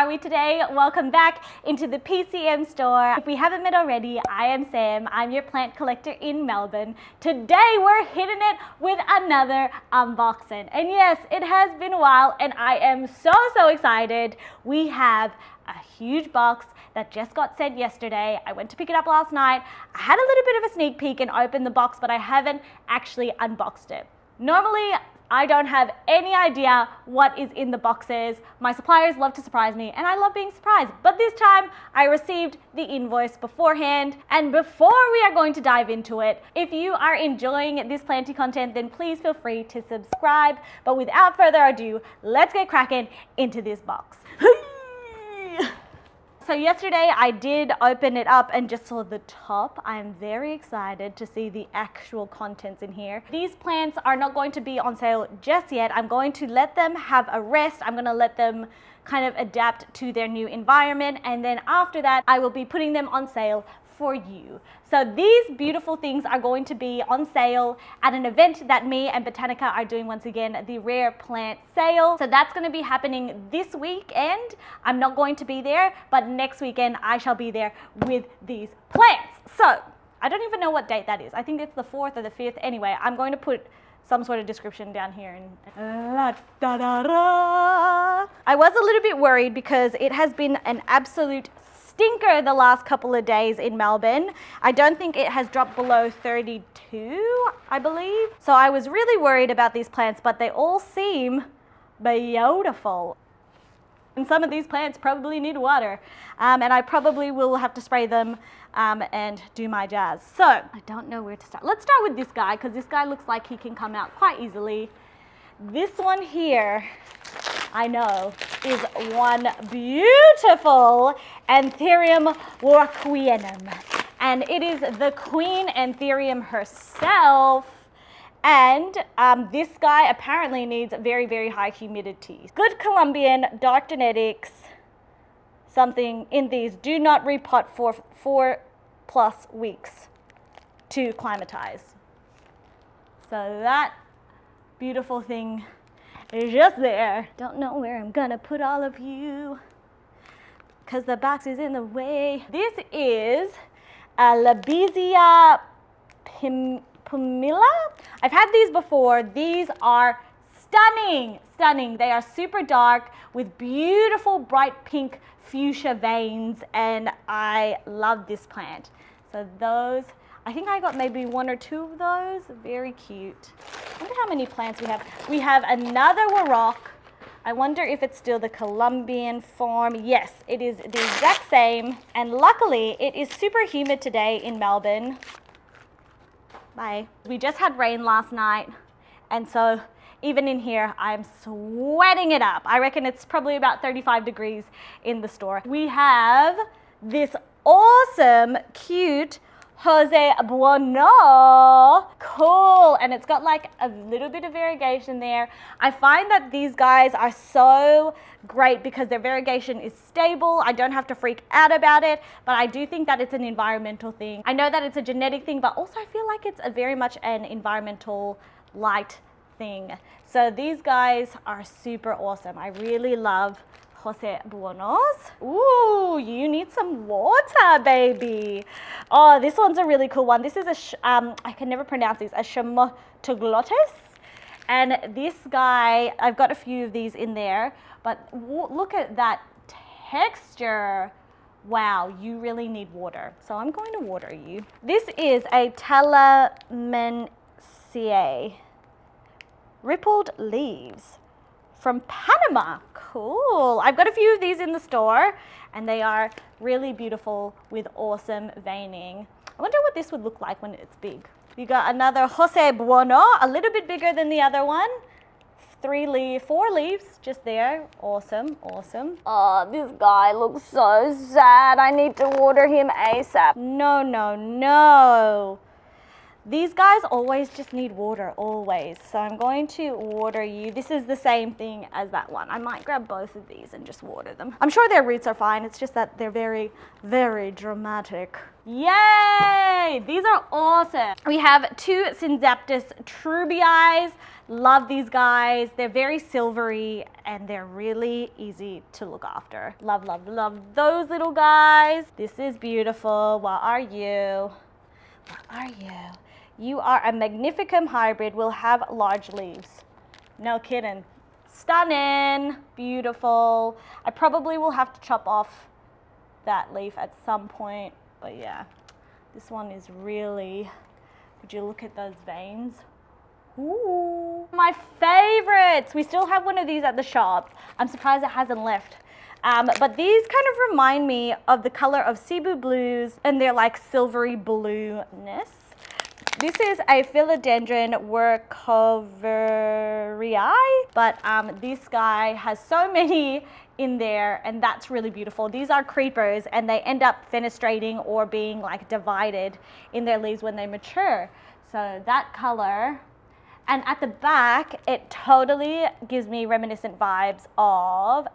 are we today? Welcome back into the PCM store. If we haven't met already, I am Sam. I'm your plant collector in Melbourne. Today we're hitting it with another unboxing. And yes, it has been a while and I am so excited. We have a huge box that just got sent yesterday. I went to pick it up last night. I had a little bit of a sneak peek and opened the box, but I haven't actually unboxed it. Normally, I don't have any idea what is in the boxes. My suppliers love to surprise me and I love being surprised. But this time I received the invoice beforehand. And before we are going to dive into it, if you are enjoying this planty content, then please feel free to subscribe. But without further ado, let's get cracking into this box. So yesterday I did open it up and just saw the top. I'm very excited to see the actual contents in here. These plants are not going to be on sale just yet. I'm going to let them have a rest. I'm going to let them kind of adapt to their new environment. And then after that, I will be putting them on sale for you. So these beautiful things are going to be on sale at an event that me and Botanicah are doing once again, the Rare Plant Sale. So that's going to be happening this weekend. I'm not going to be there, but next weekend I shall be there with these plants. So I don't even know what date that is. I think it's the 4th or the 5th. Anyway, I'm going to put some sort of description down here. I was a little bit worried because it has been an absolute stinker the last couple of days in Melbourne. I don't think it has dropped below 32, I believe. So I was really worried about these plants, but they all seem beautiful. And some of these plants probably need water. And I probably will have to spray them and do my jazz. So I don't know where to start. Let's start with this guy because this guy looks like he can come out quite easily. This one here, I know, is one beautiful Anthurium warqueenum. And it is the Queen Anthurium herself. And this guy apparently needs very high humidity. Good Colombian, dark genetics, something in these. Do not repot for 4+ weeks to acclimatise. So that beautiful thing is just there. Don't know where I'm gonna put all of you because the box is in the way. This is a Labizia pumila. I've had these before. These are stunning. They are super dark with beautiful bright pink fuchsia veins and I love this plant. So those, I think I got maybe 1 or 2 of those. Very cute. I wonder how many plants we have. We have another Warrock. I wonder if it's still the Colombian form. Yes, it is the exact same. And luckily, it is super humid today in Melbourne. Bye. We just had rain last night. And so even in here, I'm sweating it up. I reckon it's probably about 35 degrees in the store. We have this awesome, cute Jose Bueno. Cool. And it's got like a little bit of variegation there. I find that these guys are so great because their variegation is stable. I don't have to freak out about it, but I do think that it's an environmental thing. I know that it's a genetic thing, but also I feel like it's a very much an environmental light thing. So these guys are super awesome. I really love Jose Buenos. Ooh, you need some water, baby. Oh, this one's a really cool one. This is I can never pronounce these, a Chamotoglottis. And this guy, I've got a few of these in there, but look at that texture. Wow, you really need water. So I'm going to water you. This is a Talamenciae, rippled leaves from Panama. Cool. I've got a few of these in the store and they are really beautiful with awesome veining. I wonder what this would look like when it's big. You got another Jose Bueno, a little bit bigger than the other one. 4 leaves just there. Awesome. Oh, this guy looks so sad. I need to water him ASAP. No. These guys always just need water, always. So I'm going to water you. This is the same thing as that one. I might grab both of these and just water them. I'm sure their roots are fine. It's just that they're very, very dramatic. Yay! These are awesome. We have two Synzaptus trubii. Love these guys. They're very silvery and they're really easy to look after. Love, love, love those little guys. This is beautiful. What are you? What are you? You are a Magnificum hybrid. Will have large leaves. No kidding. Stunning. Beautiful. I probably will have to chop off that leaf at some point. But yeah, this one is really, would you look at those veins? Ooh, my favorites. We still have one of these at the shop. I'm surprised it hasn't left. But these kind of remind me of the color of Cebu blues and they're like silvery blueness. This is a philodendron workoverii, but this guy has so many in there and that's really beautiful. These are creepers and they end up fenestrating or being like divided in their leaves when they mature. So that color. And at the back, it totally gives me reminiscent vibes of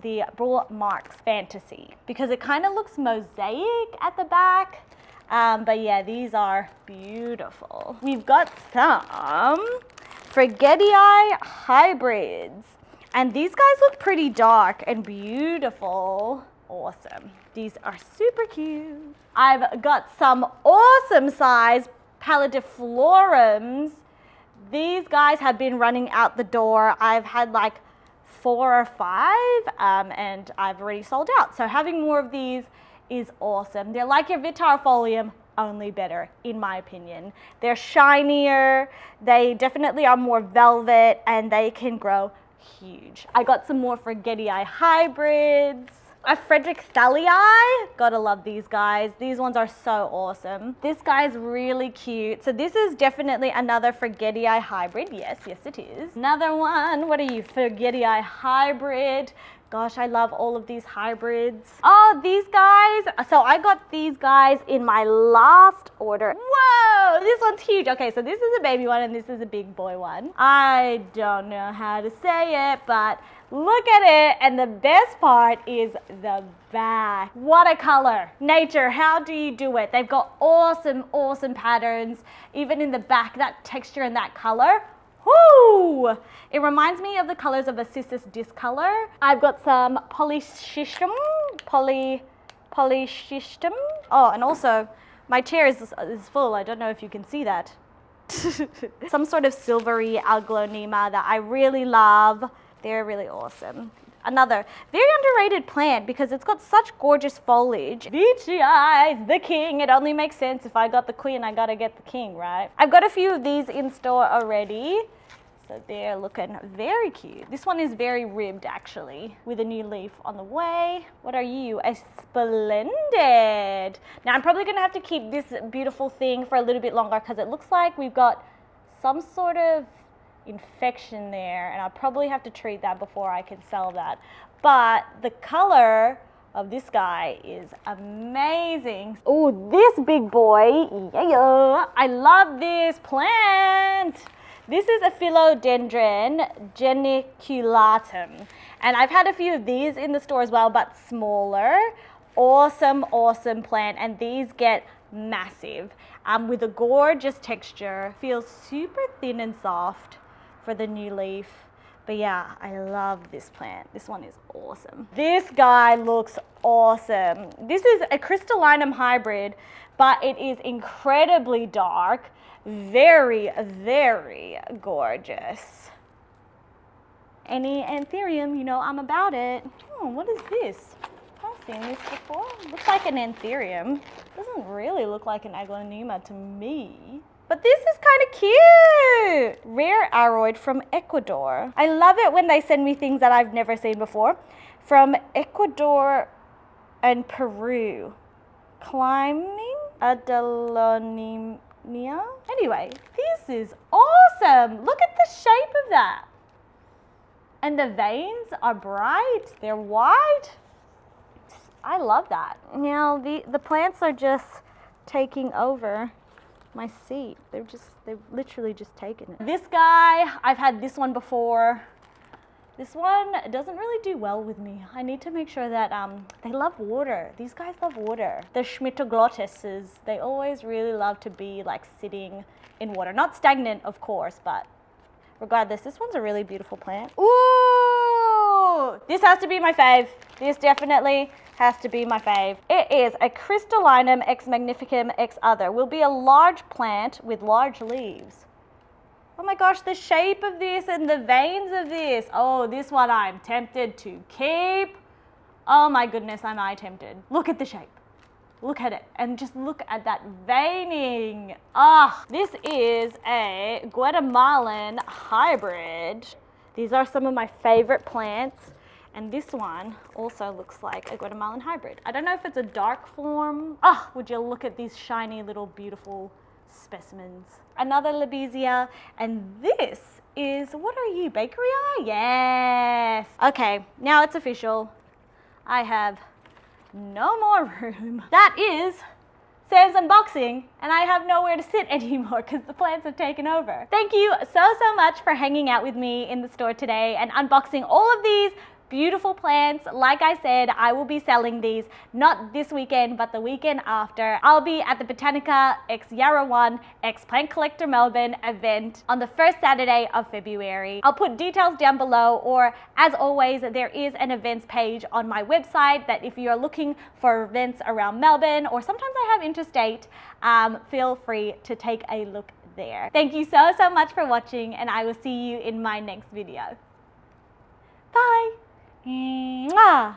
the Bull Marks Fantasy because it kind of looks mosaic at the back. But yeah, these are beautiful. We've got some Frigetii hybrids. And these guys look pretty dark and beautiful. Awesome. These are super cute. I've got some awesome size Palladiflorums. These guys have been running out the door. I've had like 4 or 5 and I've already sold out. So having more of these is awesome. They're like your Vitarifolium, only better in my opinion. They're shinier, they definitely are more velvet and they can grow huge. I got some more Frigetii hybrids. A Frederick Thalii, gotta love these guys. These ones are so awesome. This guy's really cute. So this is definitely another Frigetii hybrid. Yes, yes it is. Another one, what are you, Frigetii hybrid? Gosh, I love all of these hybrids. Oh, these guys. So I got these guys in my last order. Whoa, this one's huge. Okay, so this is a baby one and this is a big boy one. I don't know how to say it, but look at it. And the best part is the back. What a color. Nature, how do you do it? They've got awesome, awesome patterns. Even in the back, that texture and that color. Woo! It reminds me of the colors of a Cissus discolor. I've got some polyschistum. Polyschistum. Oh, and also my chair is full. I don't know if you can see that. Some sort of silvery Aglaonema that I really love. They're really awesome. Another very underrated plant because it's got such gorgeous foliage. Beachy eyes, the king. It only makes sense if I got the queen, I gotta get the king, right? I've got a few of these in store already. So they're looking very cute. This one is very ribbed actually, with a new leaf on the way. What are you? A Splendid. Now I'm probably gonna have to keep this beautiful thing for a little bit longer because it looks like we've got some sort of infection there and I'll probably have to treat that before I can sell that. But the color of this guy is amazing. Oh, this big boy, yeah, I love this plant. This is a Philodendron geniculatum. And I've had a few of these in the store as well, but smaller. Awesome, awesome plant. And these get massive with a gorgeous texture. Feels super thin and soft for the new leaf. But yeah, I love this plant. This one is awesome. This guy looks awesome. This is a crystallinum hybrid, but it is incredibly dark. Very, very gorgeous. Any anthurium, you know I'm about it. Oh, what is this? I've seen this before. Looks like an anthurium. Doesn't really look like an Aglaonema to me. But this is kind of cute. Rare aroid from Ecuador. I love it when they send me things that I've never seen before. From Ecuador and Peru. Climbing Adelonemia. Anyway, this is awesome. Look at the shape of that. And the veins are bright. They're white. I love that. Now the plants are just taking over. my seat. They've literally just taken it. This guy, I've had this one before. This one doesn't really do well with me. I need to make sure that they love water. These guys love water. The Schmittoglottises, they always really love to be like sitting in water. Not stagnant, of course, but regardless, this one's a really beautiful plant. Ooh, this has to be my fave. This definitely has to be my fave. It is a Crystallinum ex Magnificum ex Other. Will be a large plant with large leaves. Oh my gosh, the shape of this and the veins of this. Oh, this one I'm tempted to keep. Oh my goodness, am I tempted. Look at the shape. Look at it. And just look at that veining. Ah, this is a Guatemalan hybrid. These are some of my favorite plants. And this one also looks like a Guatemalan hybrid. I don't know if it's a dark form. Ah, would you look at these shiny little beautiful specimens. Another Lobesia, and this is, what are you, bakery eye? Yes. Okay, now it's official. I have no more room. That is Sam's unboxing, and I have nowhere to sit anymore because the plants have taken over. Thank you so much for hanging out with me in the store today and unboxing all of these beautiful plants. Like I said, I will be selling these not this weekend, but the weekend after. I'll be at the Botanicah x Yarra One x Plant Collector Melbourne event on the first Saturday of February. I'll put details down below, or as always, there is an events page on my website that if you're looking for events around Melbourne, or sometimes I have interstate, feel free to take a look there. Thank you so much for watching, and I will see you in my next video. Bye. Mwah.